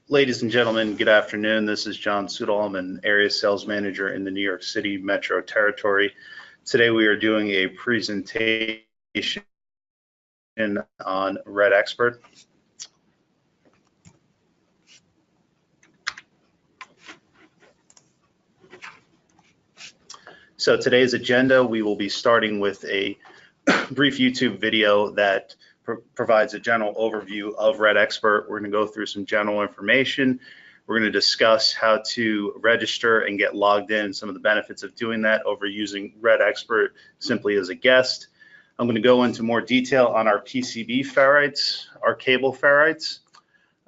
Ladies and gentlemen, good afternoon. This is John Sudol. I'm an area sales manager in the New York City metro territory. Today we are doing a presentation on REDEXPERT. So today's agenda, we will be starting with a brief YouTube video that provides a general overview of REDEXPERT. We're going to go through some general information. We're going to discuss how to register and get logged in, some of the benefits of doing that over using REDEXPERT simply as a guest. I'm going to go into more detail on our PCB ferrites, our cable ferrites.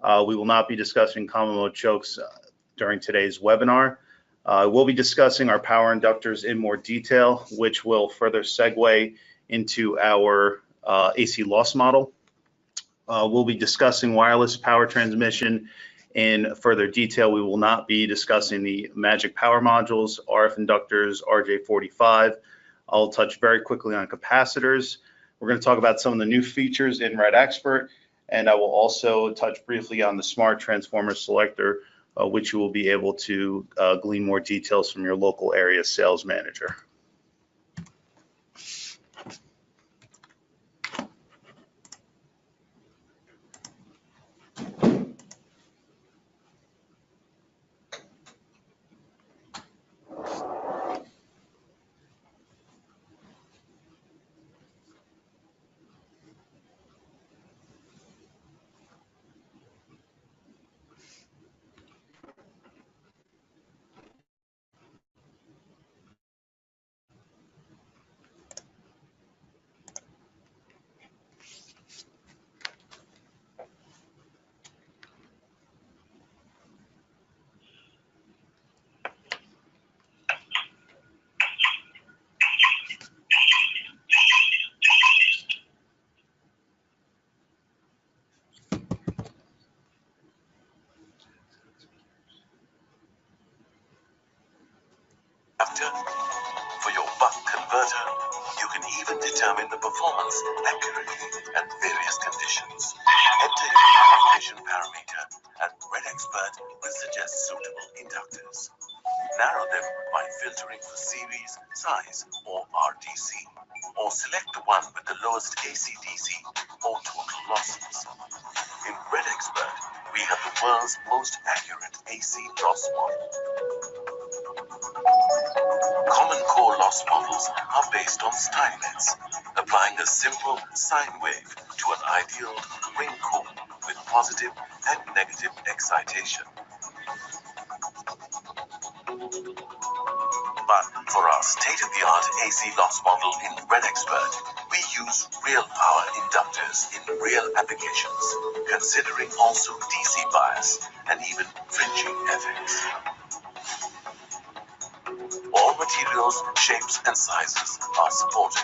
We will not be discussing common mode chokes during today's webinar. We'll be discussing our power inductors in more detail, which will further segue into our AC loss model. We'll be discussing wireless power transmission in further detail. We will not be discussing the magic power modules, RF inductors, RJ45. I'll touch very quickly on capacitors. We're going to talk about some of the new features in REDEXPERT, and I will also touch briefly on the smart transformer selector, which you will be able to glean more details from your local area sales manager. For your buck converter, you can even determine the performance accurately at various conditions. Enter your application parameter, and REDEXPERT will suggest suitable inductors. Narrow them by filtering for series, size, or RDC, or select the one with the lowest AC/DC or total losses. In REDEXPERT, we have the world's most accurate AC loss model. Common core loss models are based on stylets, applying a simple sine wave to an ideal ring core with positive and negative excitation. But for our state-of-the-art AC loss model in REDEXPERT, we use real power inductors in real applications, considering also DC bias and even fringing effects. All materials, shapes, and sizes are supported.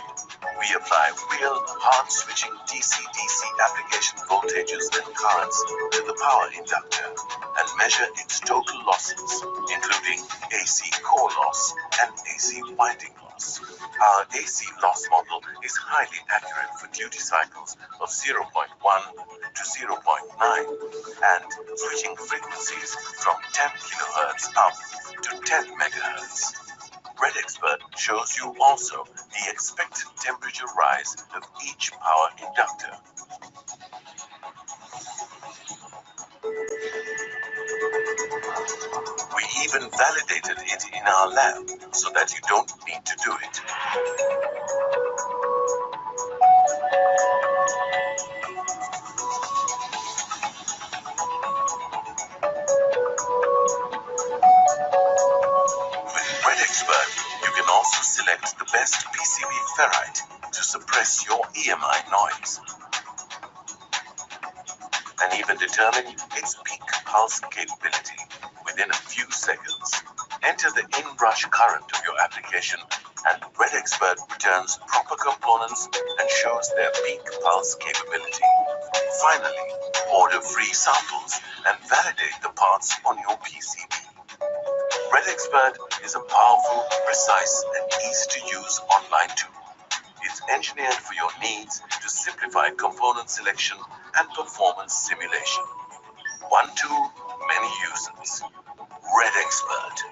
We apply real hard-switching DC-DC application voltages and currents to the power inductor and measure its total losses, including AC core loss and AC winding loss. Our AC loss model is highly accurate for duty cycles of 0.1 to 0.9 and switching frequencies from 10 kHz up to 10 MHz. REDEXPERT shows you also the expected temperature rise of each power inductor. We even validated it in our lab so that you don't need to do it. With REDEXPERT, you can also select the best PCB ferrite to suppress your EMI noise, and even determine its peak pulse capability within a few seconds. Enter the in-brush current of your application, and REDEXPERT returns proper components and shows their peak pulse capability. Finally, order free samples and validate the parts on your PCB. REDEXPERT is a powerful, precise, and easy-to-use online tool. It's engineered for your needs to simplify component selection and performance simulation. One tool many uses. REDEXPERT.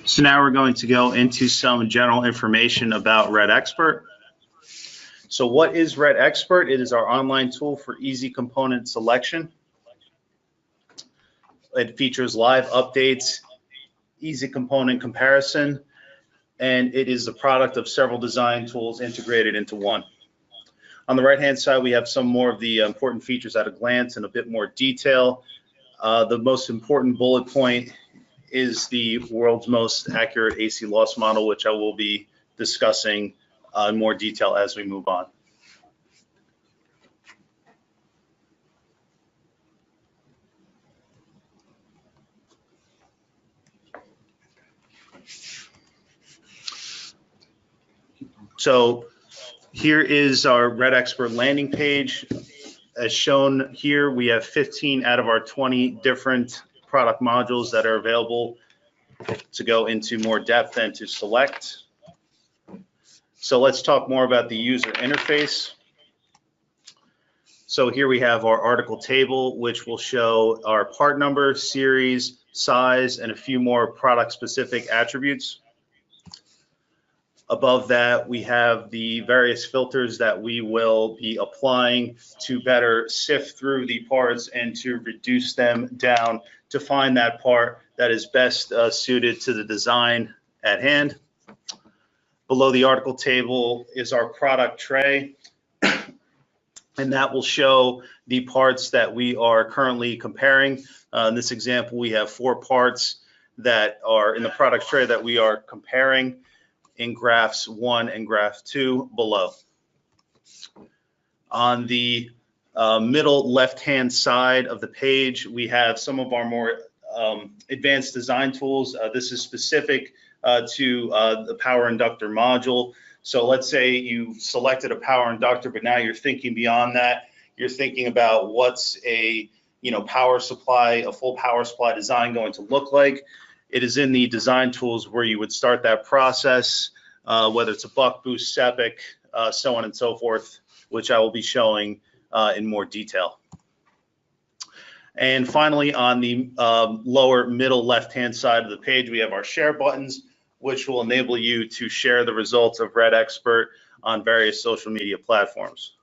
So now we're going to go into some general information about REDEXPERT. So what is REDEXPERT? It is our online tool for easy component selection. It features live updates, easy component comparison, and it is the product of several design tools integrated into one. On the right-hand side, we have some more of the important features at a glance and a bit more detail. The most important bullet point is the world's most accurate AC loss model, which I will be discussing in more detail as we move on. So here is our REDEXPERT landing page. As shown here, we have 15 out of our 20 different product modules that are available to go into more depth and to select. So let's talk more about the user interface. So here we have our article table, which will show our part number, series, size, and a few more product-specific attributes. Above that, we have the various filters that we will be applying to better sift through the parts and to reduce them down to find that part that is best suited to the design at hand. Below the article table is our product tray, and that will show the parts that we are currently comparing. In this example, we have 4 parts that are in the product tray that we are comparing in graphs 1 and graph 2 below. On the middle left-hand side of the page, we have some of our more advanced design tools. This is specific to the power inductor module. So let's say you selected a power inductor, but now you're thinking beyond that. You're thinking about what's a power supply, a full power supply design going to look like. It is in the design tools where you would start that process, whether it's a buck boost, SEPIC, so on and so forth, which I will be showing in more detail. And finally, on the lower middle left-hand side of the page, we have our share buttons, which will enable you to share the results of REDEXPERT on various social media platforms.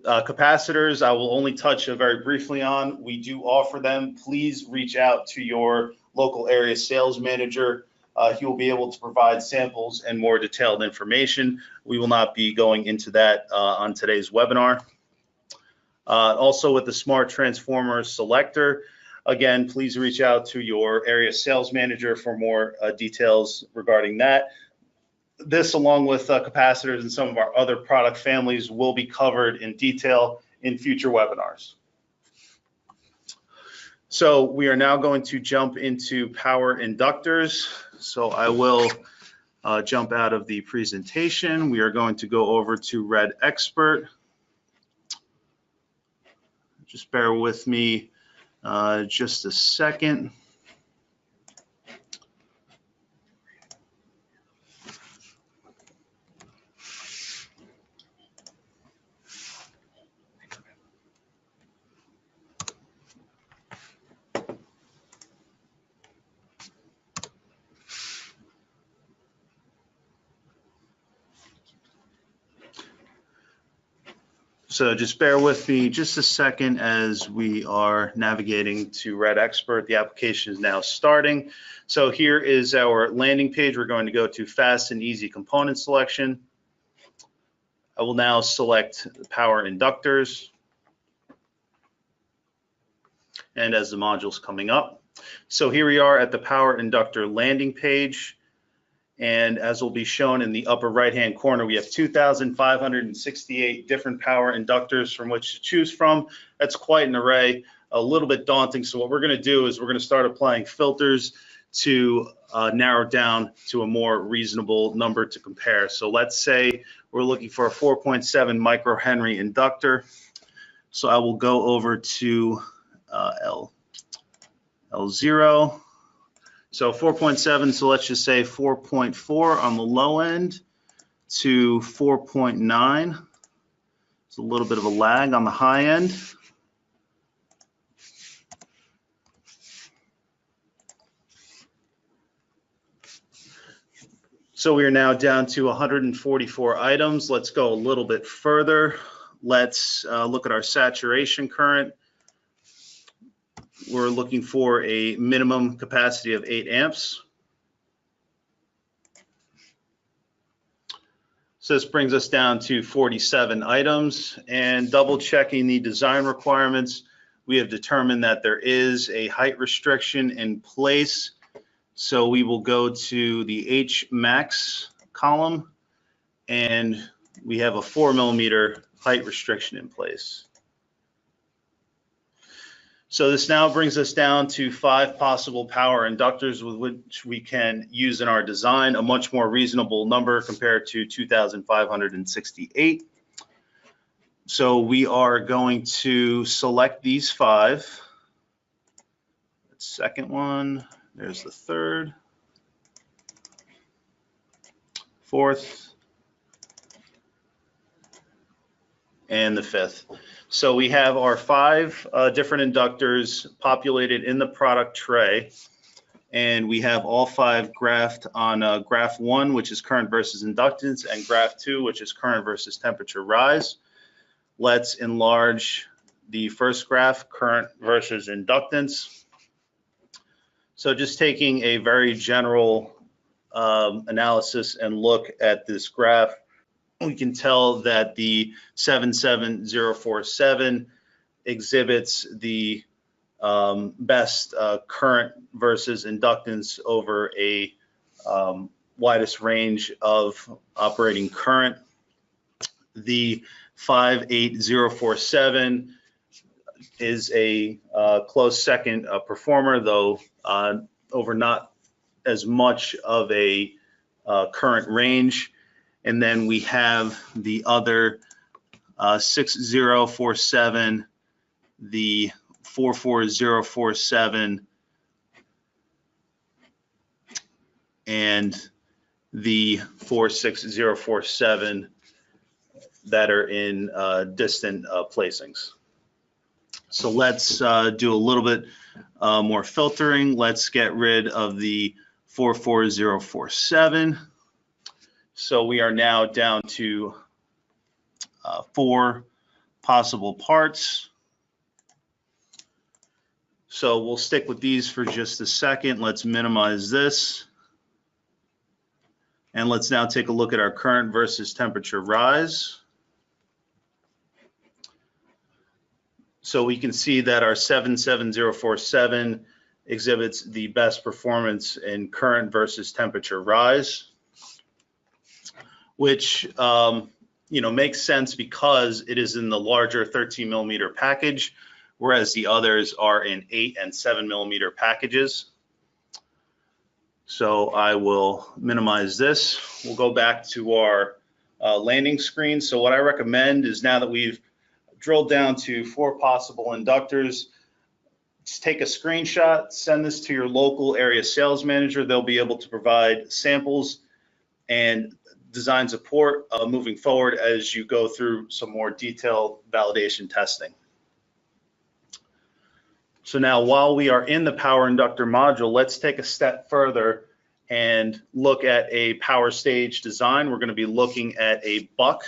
Capacitors, I will only touch very briefly on. We do offer them. Please reach out to your local area sales manager. He will be able to provide samples and more detailed information. We will not be going into that on today's webinar. Also with the Smart Transformer Selector, again, please reach out to your area sales manager for more details regarding that. This, along with capacitors and some of our other product families, will be covered in detail in future webinars. So we are now going to jump into power inductors. So I will jump out of the presentation. We are going to go over to REDEXPERT. Just bear with me just a second. So just bear with me just a second as we are navigating to REDEXPERT. The application is now starting. So here is our landing page. We're going to go to fast and easy component selection. I will now select power inductors. And as the module's coming up. So here we are at the power inductor landing page. And as will be shown in the upper right-hand corner, we have 2,568 different power inductors from which to choose from. That's quite an array, a little bit daunting. So what we're going to do is we're going to start applying filters to narrow down to a more reasonable number to compare. So let's say we're looking for a 4.7 microhenry inductor. So I will go over to L0. So 4.7, so let's just say 4.4 on the low end to 4.9. It's a little bit of a lag on the high end. So we are now down to 144 items. Let's go a little bit further. Let's look at our saturation current. We're looking for a minimum capacity of 8 amps. So this brings us down to 47 items, and double checking the design requirements, we have determined that there is a height restriction in place. So we will go to the H max column, and we have a 4 millimeter height restriction in place. So this now brings us down to 5 possible power inductors with which we can use in our design, a much more reasonable number compared to 2,568. So we are going to select these 5. The second one, there's the third, fourth, and the fifth. So we have our 5 different inductors populated in the product tray, and we have all 5 graphed on graph 1, which is current versus inductance, and graph 2, which is current versus temperature rise. Let's enlarge the first graph, current versus inductance. So just taking a very general analysis and look at this graph, we can tell that the 77047 exhibits the best current versus inductance over a widest range of operating current. The 58047 is a close second performer, though over not as much of a current range. And then we have the other 6047, the 44047, and the 46047 that are in distant placings. So let's do a little bit more filtering. Let's get rid of the 44047. So we are now down to 4 possible parts. So we'll stick with these for just a second. Let's minimize this. And let's now take a look at our current versus temperature rise. So we can see that our 77047 exhibits the best performance in current versus temperature rise, which makes sense because it is in the larger 13 millimeter package, whereas the others are in 8 and 7 millimeter packages. So I will minimize this. We'll go back to our landing screen. So what I recommend is, now that we've drilled down to 4 possible inductors, just take a screenshot, send this to your local area sales manager. They'll be able to provide samples and design support moving forward as you go through some more detailed validation testing. So now, while we are in the power inductor module, let's take a step further and look at a power stage design. We're going to be looking at a buck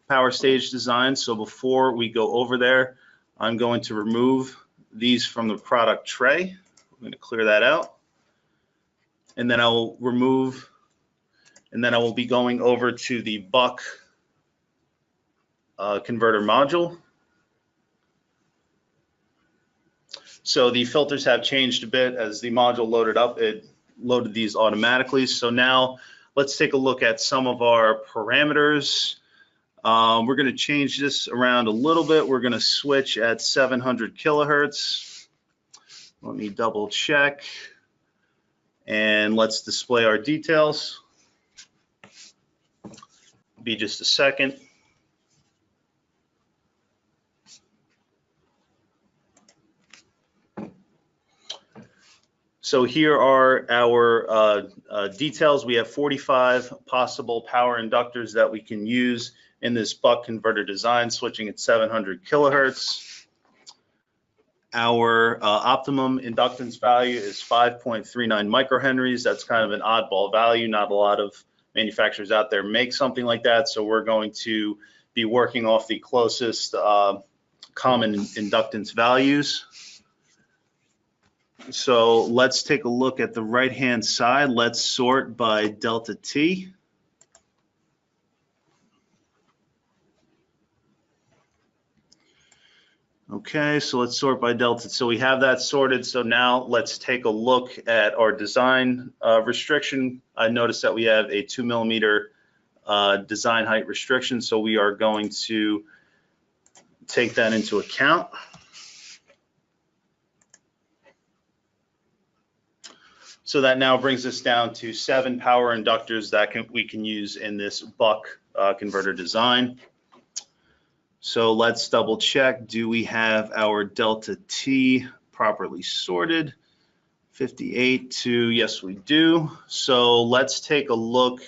power stage design. So before we go over there, I'm going to remove these from the product tray. I'm going to clear that out. And then I will remove, and then I will be going over to the buck converter module. So the filters have changed a bit. As the module loaded up, it loaded these automatically. So now let's take a look at some of our parameters. We're going to change this around a little bit. We're going to switch at 700 kilohertz. Let me double check. And let's display our details. Be just a second. So here are our details. We have 45 possible power inductors that we can use in this buck converter design, switching at 700 kilohertz. Our optimum inductance value is 5.39 microhenries. That's kind of an oddball value. Not a lot of manufacturers out there make something like that. So we're going to be working off the closest common inductance values. So let's take a look at the right-hand side. Let's sort by delta T. Okay, so let's sort by delta. So we have that sorted. So now let's take a look at our design restriction. I noticed that we have a 2 millimeter design height restriction. So we are going to take that into account. So that now brings us down to 7 power inductors that we can use in this buck converter design. So let's double check. Do we have our delta T properly sorted? 58 to, yes, we do. So let's take a look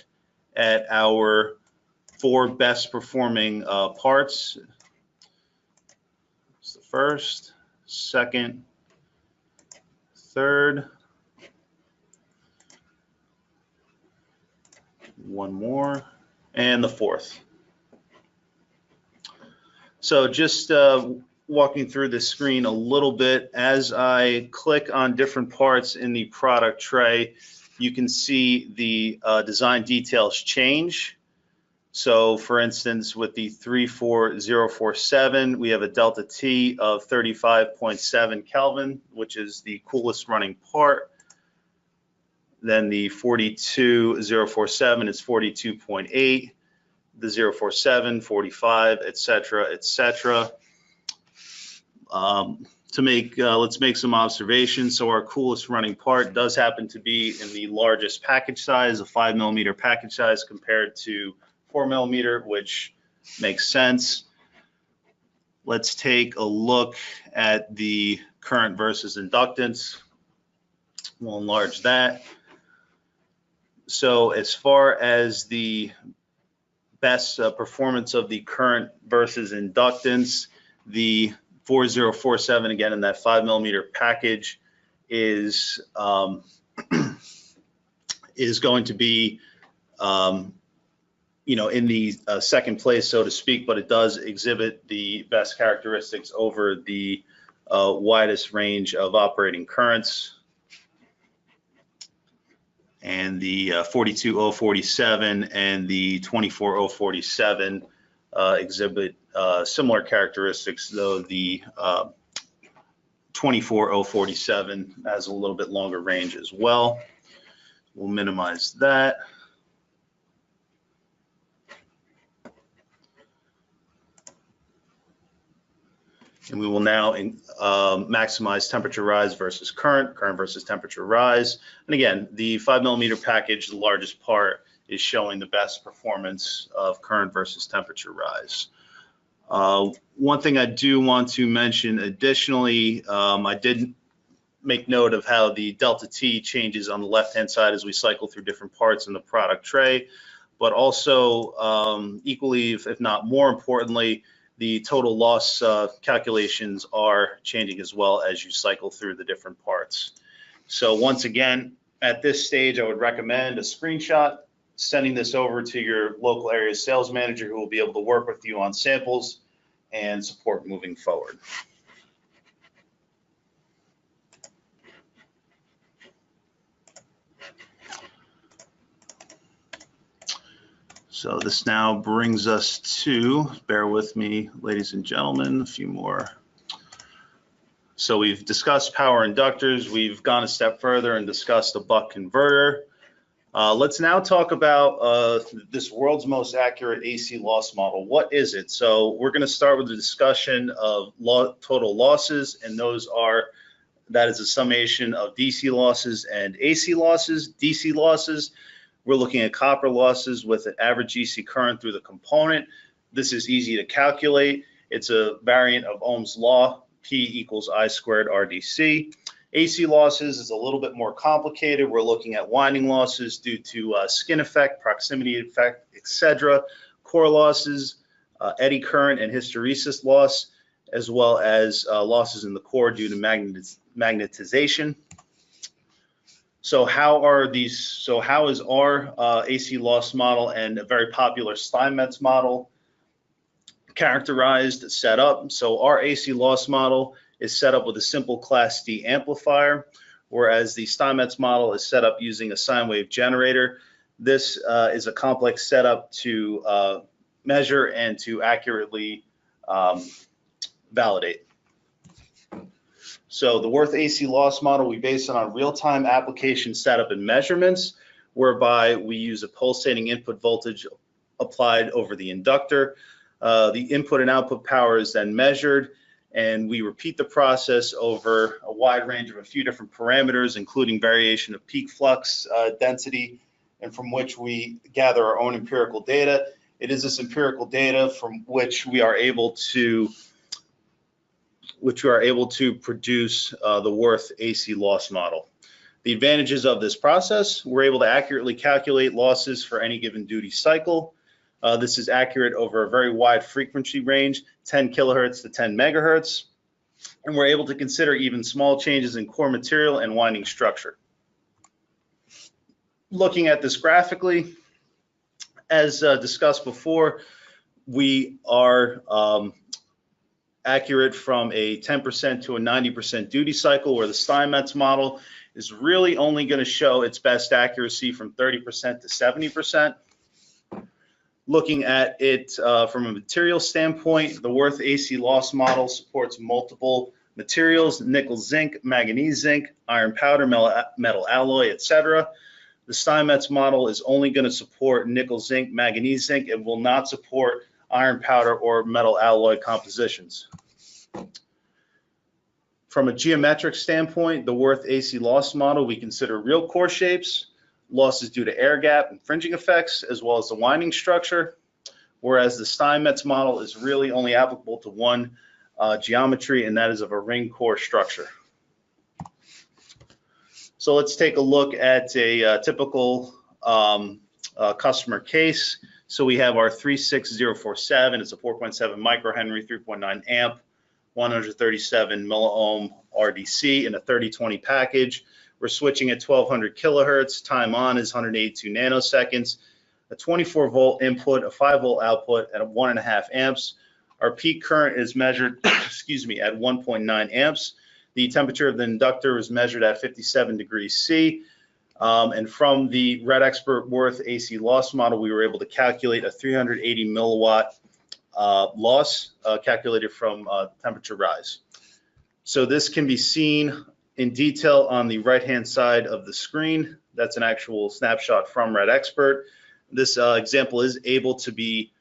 at our 4 best performing parts. It's the first, second, third, one more, and the fourth. So just walking through the screen a little bit, as I click on different parts in the product tray, you can see the design details change. So for instance, with the 34047, we have a delta T of 35.7 Kelvin, which is the coolest running part. Then the 42047 is 42.8. The 047, 45, etc., etc. Let's make some observations. So our coolest running part does happen to be in the largest package size, a 5 millimeter package size compared to 4 millimeter, which makes sense. Let's take a look at the current versus inductance. We'll enlarge that. So as far as the best performance of the current versus inductance, the 4047, again in that 5 millimeter package, is going to be in the second place, so to speak, but it does exhibit the best characteristics over the widest range of operating currents. And the 42047 and the 24047 exhibit similar characteristics, though the 24047 has a little bit longer range as well. We'll minimize that. And we will now maximize temperature rise versus current versus temperature rise. And again, the 5 millimeter package, the largest part, is showing the best performance of current versus temperature rise. One thing I do want to mention additionally, I did make note of how the delta T changes on the left-hand side as we cycle through different parts in the product tray, but also equally, if not more importantly, the total loss calculations are changing as well as you cycle through the different parts. So once again, at this stage, I would recommend a screenshot, sending this over to your local area sales manager who will be able to work with you on samples and support moving forward. So this now brings us to, bear with me, ladies and gentlemen, a few more. So we've discussed power inductors. We've gone a step further and discussed a buck converter. Let's now talk about this world's most accurate AC loss model. What is it? So we're going to start with a discussion of total losses, and those are That is a summation of DC losses and AC losses. DC losses, we're looking at copper losses with an average DC current through the component. This is easy to calculate. It's a variant of Ohm's law, P equals I squared RDC. AC losses is a little bit more complicated. We're looking at winding losses due to skin effect, proximity effect, etc. Core losses, eddy current and hysteresis loss, as well as losses in the core due to magnetization. So how is our AC loss model and a very popular Steinmetz model characterized, set up? So our AC loss model is set up with a simple Class D amplifier, whereas the Steinmetz model is set up using a sine wave generator. This is a complex setup to measure and to accurately validate. So the Worth AC loss model, we base it on real-time application setup and measurements, whereby we use a pulsating input voltage applied over the inductor. The input and output power is then measured, and we repeat the process over a wide range of a few different parameters, including variation of peak flux density, and from which we gather our own empirical data. It is this empirical data from which we are able to produce the Worth AC loss model. The advantages of this process: we're able to accurately calculate losses for any given duty cycle. This is accurate over a very wide frequency range, 10 kilohertz to 10 megahertz, and we're able to consider even small changes in core material and winding structure. Looking at this graphically, as discussed before, we are accurate from a 10% to a 90% duty cycle, where the Steinmetz model is really only going to show its best accuracy from 30% to 70%. Looking at it from a material standpoint, the Worth AC loss model supports multiple materials: nickel zinc, manganese zinc, iron powder, metal alloy, etc. The Steinmetz model is only going to support nickel zinc, manganese zinc, and will not support iron powder or metal alloy compositions. From a geometric standpoint, the Worth AC loss model, we consider real core shapes, losses due to air gap and fringing effects, as well as the winding structure, whereas the Steinmetz model is really only applicable to one geometry, and that is of a ring core structure. So let's take a look at a typical customer case. So we have our 36047. It's a 4.7 microhenry, 3.9 amp, 137 milliohm RDC in a 3020 package. We're switching at 1200 kilohertz. Time on is 182 nanoseconds. A 24 volt input, a 5 volt output at 1.5 amps. Our peak current is measured, excuse me, at 1.9 amps. The temperature of the inductor is measured at 57 degrees C. And from the REDEXPERT Worth AC loss model, we were able to calculate a 380 milliwatt loss calculated from temperature rise. So this can be seen in detail on the right-hand side of the screen. That's an actual snapshot from REDEXPERT. This example is able to be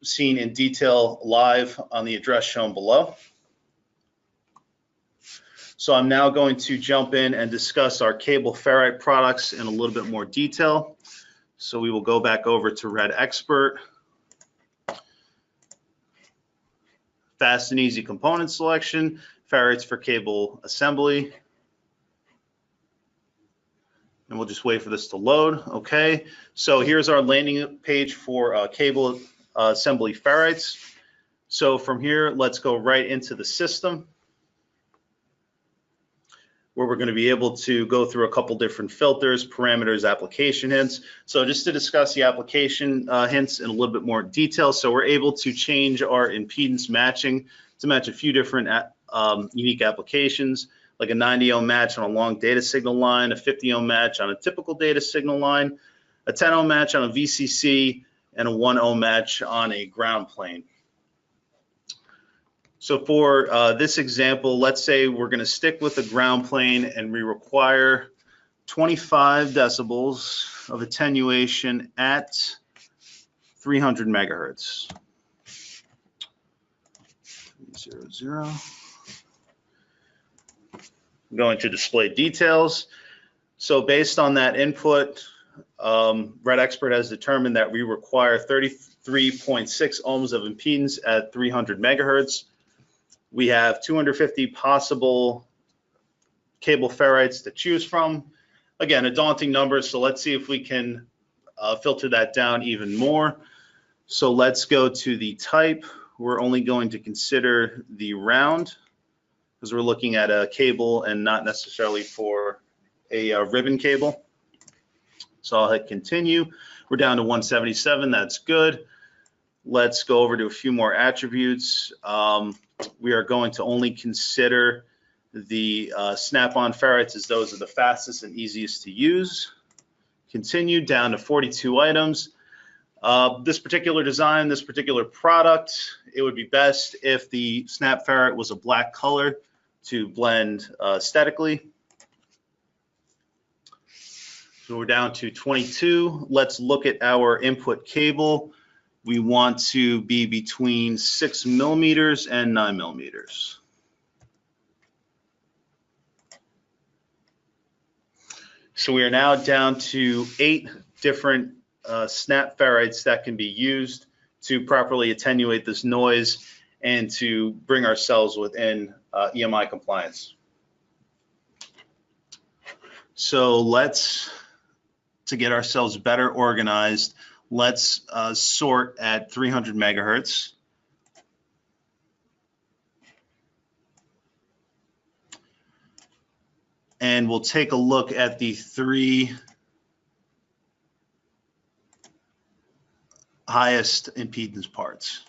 seen in detail live on the address shown below. So I'm now going to jump in and discuss our cable ferrite products in a little bit more detail. So we will go back over to REDEXPERT. Fast and easy component selection, ferrites for cable assembly. And we'll just wait for this to load. Okay, so here's our landing page for cable assembly ferrites. So from here, let's go right into the system, where we're going to be able to go through a couple different filters, parameters, application hints. So just to discuss the application hints in a little bit more detail. So we're able to change our impedance matching to match a few different unique applications, like a 90 ohm match on a long data signal line, a 50 ohm match on a typical data signal line, a 10 ohm match on a VCC, and a 1 ohm match on a ground plane. So for this example, let's say we're going to stick with the ground plane and we require 25 decibels of attenuation at 300 megahertz. 300. Going to display details. So based on that input, REDEXPERT has determined that we require 33.6 ohms of impedance at 300 megahertz. We have 250 possible cable ferrites to choose from. Again, a daunting number, so let's see if we can filter that down even more. So let's go to the type. We're only going to consider the round because we're looking at a cable and not necessarily for a ribbon cable. So I'll hit continue. We're down to 177, that's good. Let's go over to a few more attributes. We are going to only consider the snap-on ferrites as those are the fastest and easiest to use. Continue down to 42 items. This particular design, this particular product, it would be best if the snap ferrite was a black color to blend aesthetically. So we're down to 22. Let's look at our input cable. We want to be between 6 millimeters and 9 millimeters. So we are now down to 8 different snap ferrites that can be used to properly attenuate this noise and to bring ourselves within EMI compliance. So to get ourselves better organized, let's sort at 300 megahertz. And we'll take a look at the 3 highest impedance parts.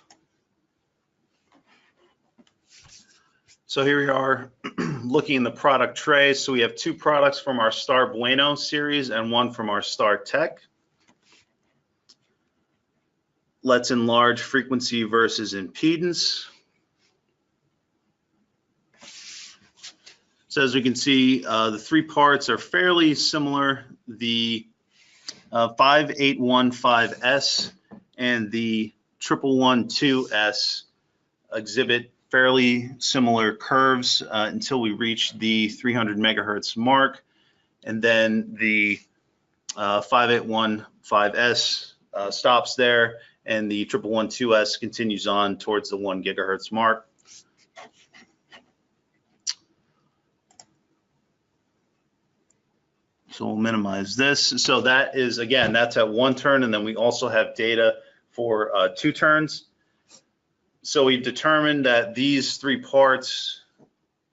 So here we are looking in the product tray. So we have 2 products from our Star Bueno series and 1 from our Star Tech. Let's enlarge frequency versus impedance. So as we can see, the 3 parts are fairly similar. The 5815S and the 1112S exhibit fairly similar curves until we reach the 300 megahertz mark. And then the 5815S stops there, and the 1112S continues on towards the 1 gigahertz mark. So we'll minimize this. So that is, again, that's at 1 turn, and then we also have data for 2 turns. So we've determined that these 3 parts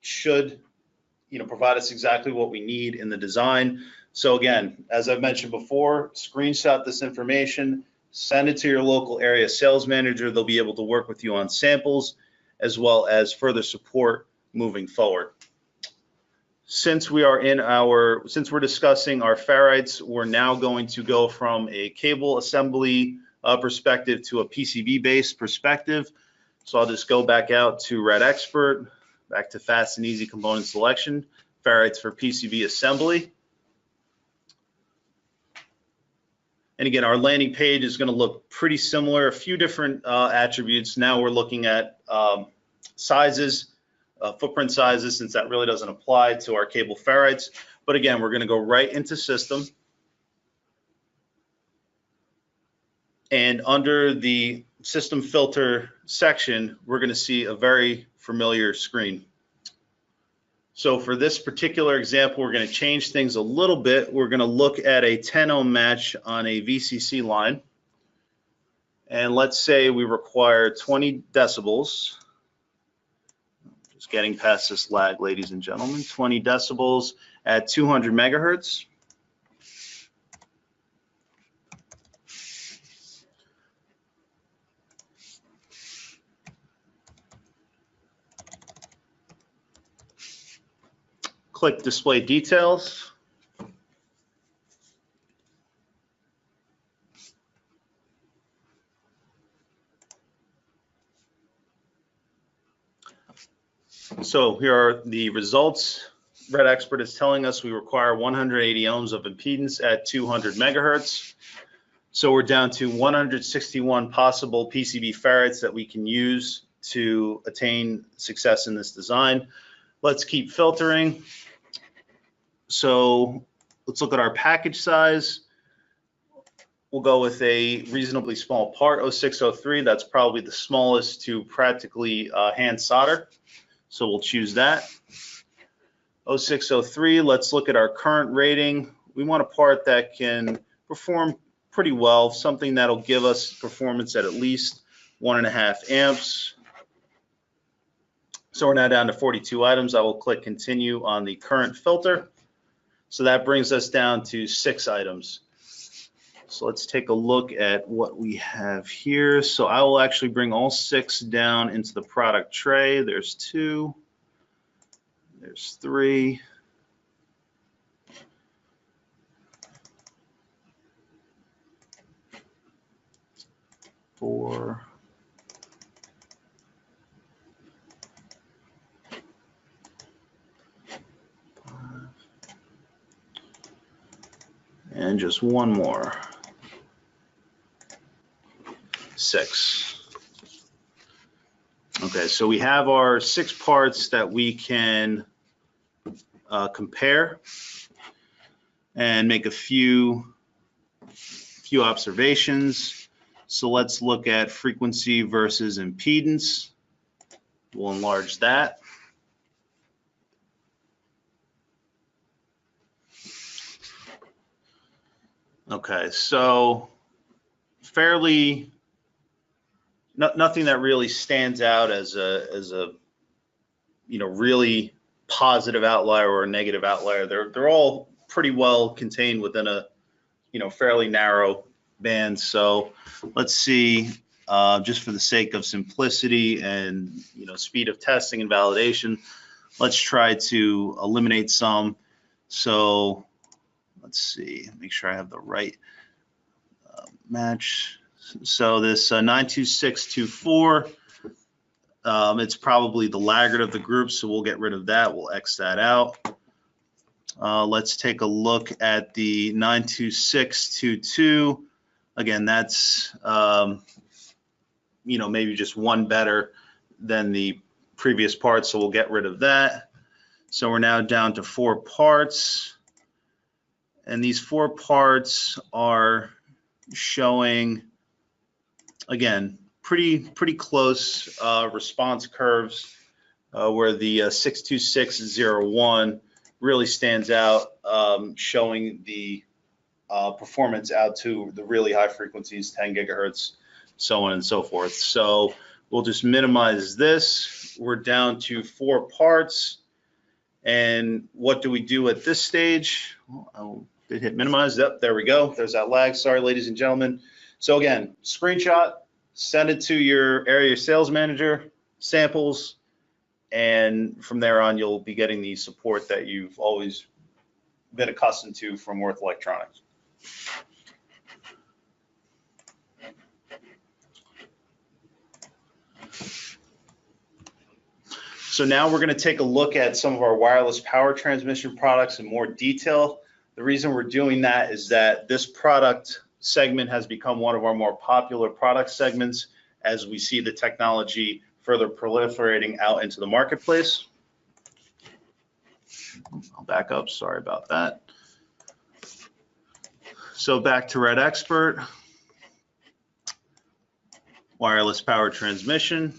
should, provide us exactly what we need in the design. So again, as I've mentioned before, screenshot this information, send it to your local area sales manager. They'll be able to work with you on samples as well as further support moving forward. Since we're discussing our ferrites, we're now going to go from a cable assembly perspective to a PCB-based perspective. So I'll just go back out to REDEXPERT, back to fast and easy component selection, ferrites for PCB assembly. And again, our landing page is going to look pretty similar, a few different attributes. Now we're looking at sizes, footprint sizes, since that really doesn't apply to our cable ferrites. But again, we're going to go right into system. And under the system filter section, we're going to see a very familiar screen. So for this particular example, we're going to change things a little bit. We're going to look at a 10 ohm match on a VCC line. And let's say we require 20 decibels. Just getting past this lag, ladies and gentlemen. 20 decibels at 200 megahertz. Click display details. So here are the results. REDEXPERT is telling us we require 180 ohms of impedance at 200 megahertz. So we're down to 161 possible PCB ferrites that we can use to attain success in this design. Let's keep filtering. So let's look at our package size. We'll go with a reasonably small part, 0603. That's probably the smallest to practically hand solder. So we'll choose that. 0603, let's look at our current rating. We want a part that can perform pretty well, something that'll give us performance at least 1.5 amps. So we're now down to 42 items. I will click continue on the current filter. So that brings us down to 6 items. So let's take a look at what we have here. So I will actually bring all 6 down into the product tray. There's 2, there's 3, 4, 5, and just one more. 6. Okay, so we have our 6 parts that we can compare and make a few observations. So let's look at frequency versus impedance. We'll enlarge that. Okay, so fairly nothing that really stands out as a really positive outlier or a negative outlier. They're all pretty well contained within a fairly narrow band. So let's see, just for the sake of simplicity and speed of testing and validation, let's try to eliminate some. So let's see, make sure I have the right match. So this 92624, it's probably the laggard of the group, so we'll get rid of that. We'll X that out. Let's take a look at the 92622. Again, that's maybe just one better than the previous part, so we'll get rid of that. So we're now down to 4 parts, and these 4 parts are showing, again, pretty close response curves, where the 62601 really stands out, showing the performance out to the really high frequencies, 10 gigahertz, so on and so forth. So we'll just minimize this. We're down to 4 parts. And what do we do at this stage? Well, I did hit minimize. Yep, there we go. There's that lag. Sorry, ladies and gentlemen. So again, screenshot, send it to your area sales manager, samples, and from there on, you'll be getting the support that you've always been accustomed to from Worth Electronics. So now we're going to take a look at some of our wireless power transmission products in more detail. The reason we're doing that is that this product segment has become one of our more popular product segments as we see the technology further proliferating out into the marketplace. I'll back up, sorry about that. So back to REDEXPERT, wireless power transmission.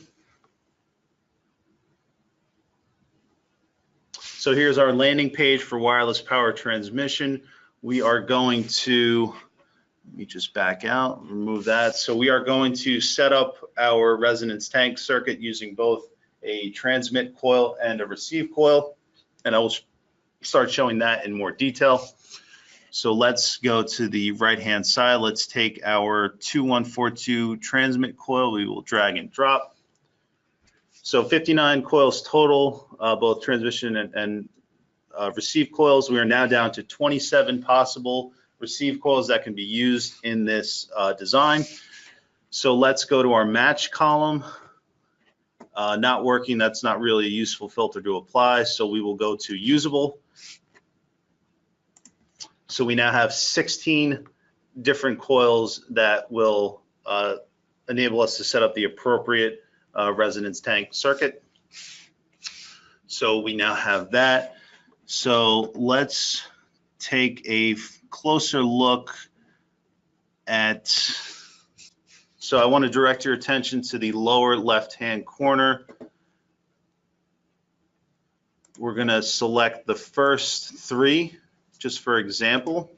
So here's our landing page for wireless power transmission. We are going to, let me just back out, remove that. So we are going to set up our resonance tank circuit using both a transmit coil and a receive coil, and I will start showing that in more detail. So let's go to the right-hand side. Let's take our 2142 transmit coil. We will drag and drop. So 59 coils total, both transmission and receive coils. We are now down to 27 possible receive coils that can be used in this design. So let's go to our match column. Not working, that's not really a useful filter to apply. So we will go to usable. So we now have 16 different coils that will enable us to set up the appropriate resonance tank circuit. So we now have that. So let's take a closer look at, so I want to direct your attention to the lower left-hand corner. We're going to select the first three, just for example.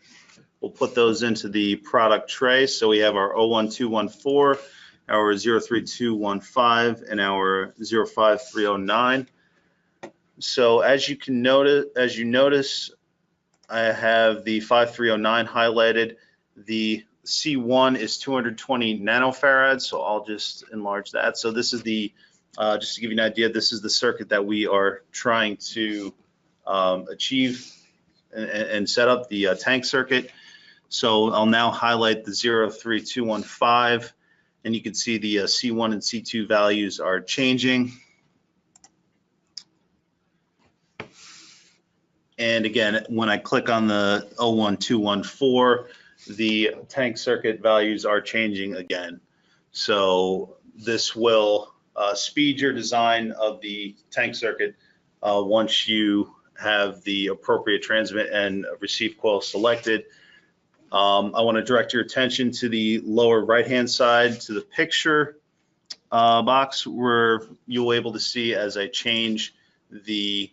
We'll put those into the product tray. So we have our 01214, our 03215, and our 05309. So as you notice, I have the 5309 highlighted. The C1 is 220 nanofarads, so I'll just enlarge that. So this is the, just to give you an idea, this is the circuit that we are trying to achieve and set up, the tank circuit. So I'll now highlight the 03215, and you can see the C1 and C2 values are changing. And again, when I click on the 01214, the tank circuit values are changing again. So this will speed your design of the tank circuit once you have the appropriate transmit and receive coil selected. I want to direct your attention to the lower right-hand side to the picture box, where you'll be able to see as I change the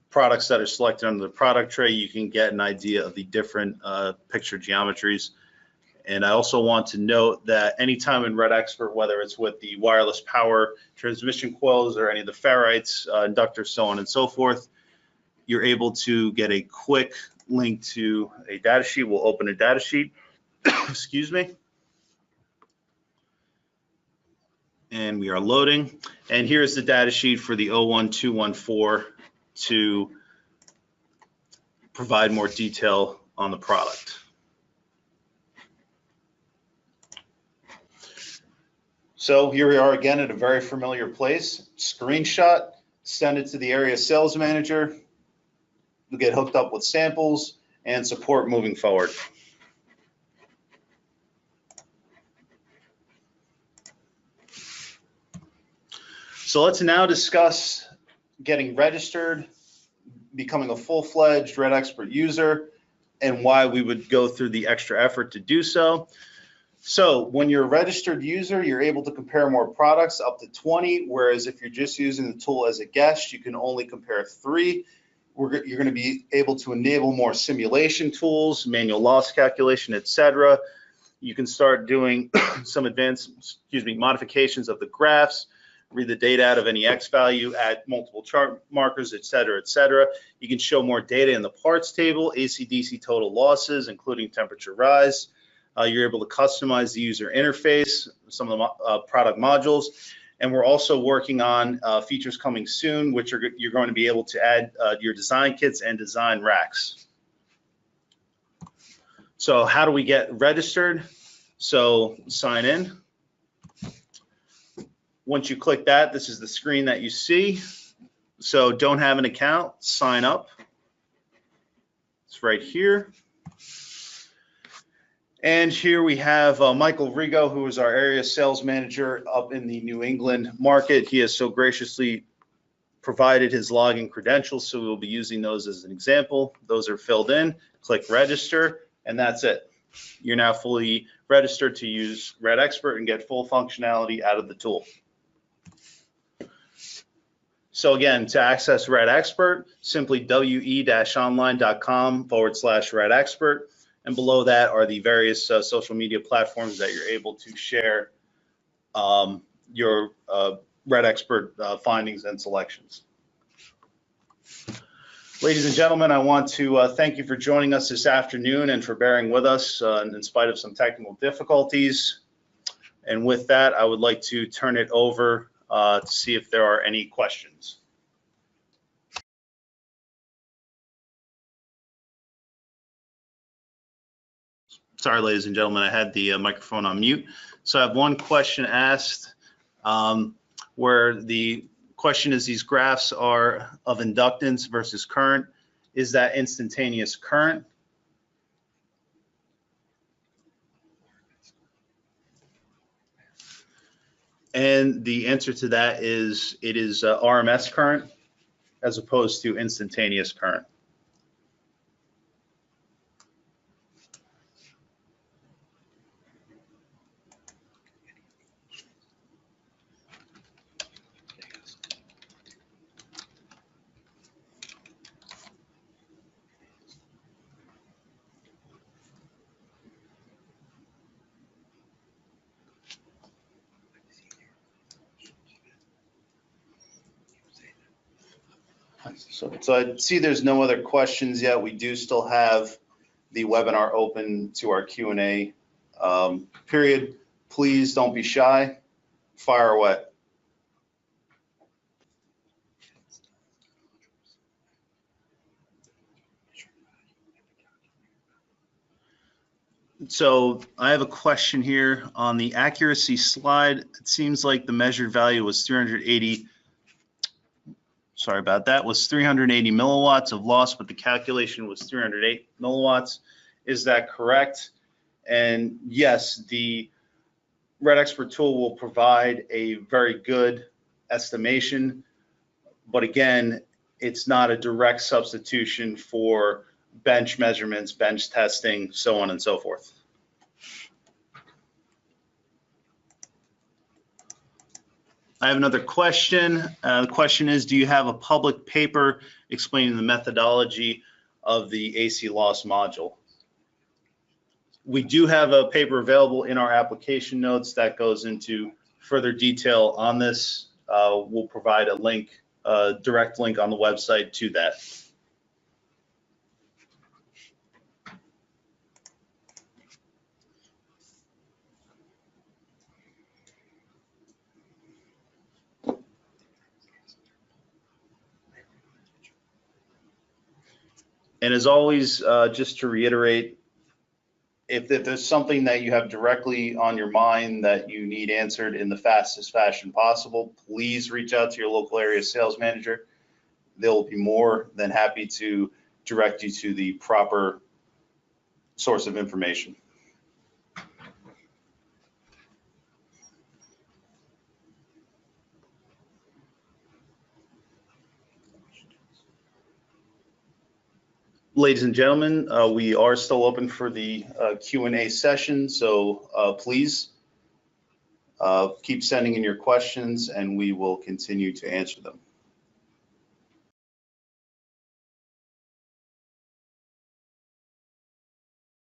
products that are selected under the product tray, you can get an idea of the different picture geometries. And I also want to note that anytime in REDEXPERT, whether it's with the wireless power transmission coils or any of the ferrites, inductors, so on and so forth, you're able to get a quick link to a data sheet. We'll open a data sheet, excuse me. And we are loading. And here's the data sheet for the 01214 to provide more detail on the product. So here we are again at a very familiar place. Screenshot, send it to the area sales manager. We'll get hooked up with samples and support moving forward. So let's now discuss getting registered, becoming a full-fledged REDEXPERT user, and why we would go through the extra effort to do so. So when you're a registered user, you're able to compare more products, up to 20, whereas if you're just using the tool as a guest, you can only compare 3. You're going to be able to enable more simulation tools, manual loss calculation, etc. You can start doing some advanced, modifications of the graphs, read the data out of any X value, add multiple chart markers, etc., etc. You can show more data in the parts table, AC/DC total losses, including temperature rise. You're able to customize the user interface, some of the product modules, and we're also working on features coming soon, which you're going to be able to add your design kits and design racks. So how do we get registered? So sign in. Once you click that, this is the screen that you see. So don't have an account, sign up. It's right here. And here we have Michael Rigo, who is our area sales manager up in the New England market. He has so graciously provided his login credentials, so we'll be using those as an example. Those are filled in, click register, and that's it. You're now fully registered to use REDEXPERT and get full functionality out of the tool. So again, to access REDEXPERT, simply we-online.com/REDEXPERT. And below that are the various social media platforms that you're able to share your REDEXPERT findings and selections. Ladies and gentlemen, I want to thank you for joining us this afternoon and for bearing with us in spite of some technical difficulties. And with that, I would like to turn it over to see if there are any questions. Sorry, ladies and gentlemen, I had the microphone on mute. So I have one question asked where the question is, these graphs are of inductance versus current. Is that instantaneous current? And the answer to that is it is RMS current as opposed to instantaneous current. So I see there's no other questions yet. We do still have the webinar open to our Q&A period. Please don't be shy. Fire away. So I have a question here on the accuracy slide. It seems like the measured value was 380. Sorry about that. Was 380 milliwatts of loss, but the calculation was 308 milliwatts. Is that correct? And yes, the REDEXPERT tool will provide a very good estimation, but again, it's not a direct substitution for bench measurements, bench testing, so on and so forth. I have another question. The question is, do you have a public paper explaining the methodology of the AC loss module? We do have a paper available in our application notes that goes into further detail on this. We'll provide a link, a direct link on the website to that. And as always, just to reiterate, if there's something that you have directly on your mind that you need answered in the fastest fashion possible, please reach out to your local area sales manager. They'll be more than happy to direct you to the proper source of information. Ladies and gentlemen, we are still open for the Q&A session, so please keep sending in your questions and we will continue to answer them.